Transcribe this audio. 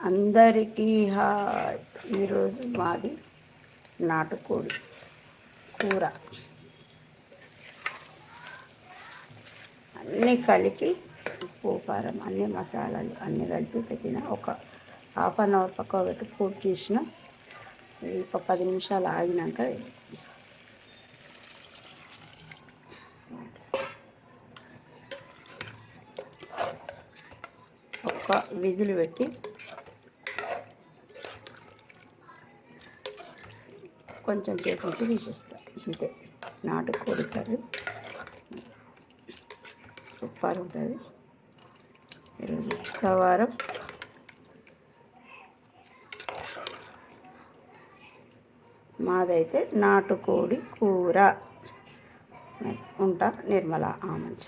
అందరికీ హాయ్. ఈరోజు మాది నాటుకోడి కూర. అన్నీ కలిపి ఉప్పు కారం అన్ని మసాలాలు అన్నీ కలిపి పెట్టిన. ఒక హాఫ్ అన్ అవర్ పక్క పెట్టి పూర్తి చేసిన. ఒక 10 నిమిషాలు ఆగినాక ఒక విజిల్ పెట్టి కొంచెం సేపు ఉంచి తీసేస్తా. అంతే, నాటుకోడి కర్రీ సూపర్ ఉంటుంది. ఈరోజు శుక్రవారం. మాదైతే నాటుకోడి కూర. ఉంటా. నిర్మల ఆమంచ.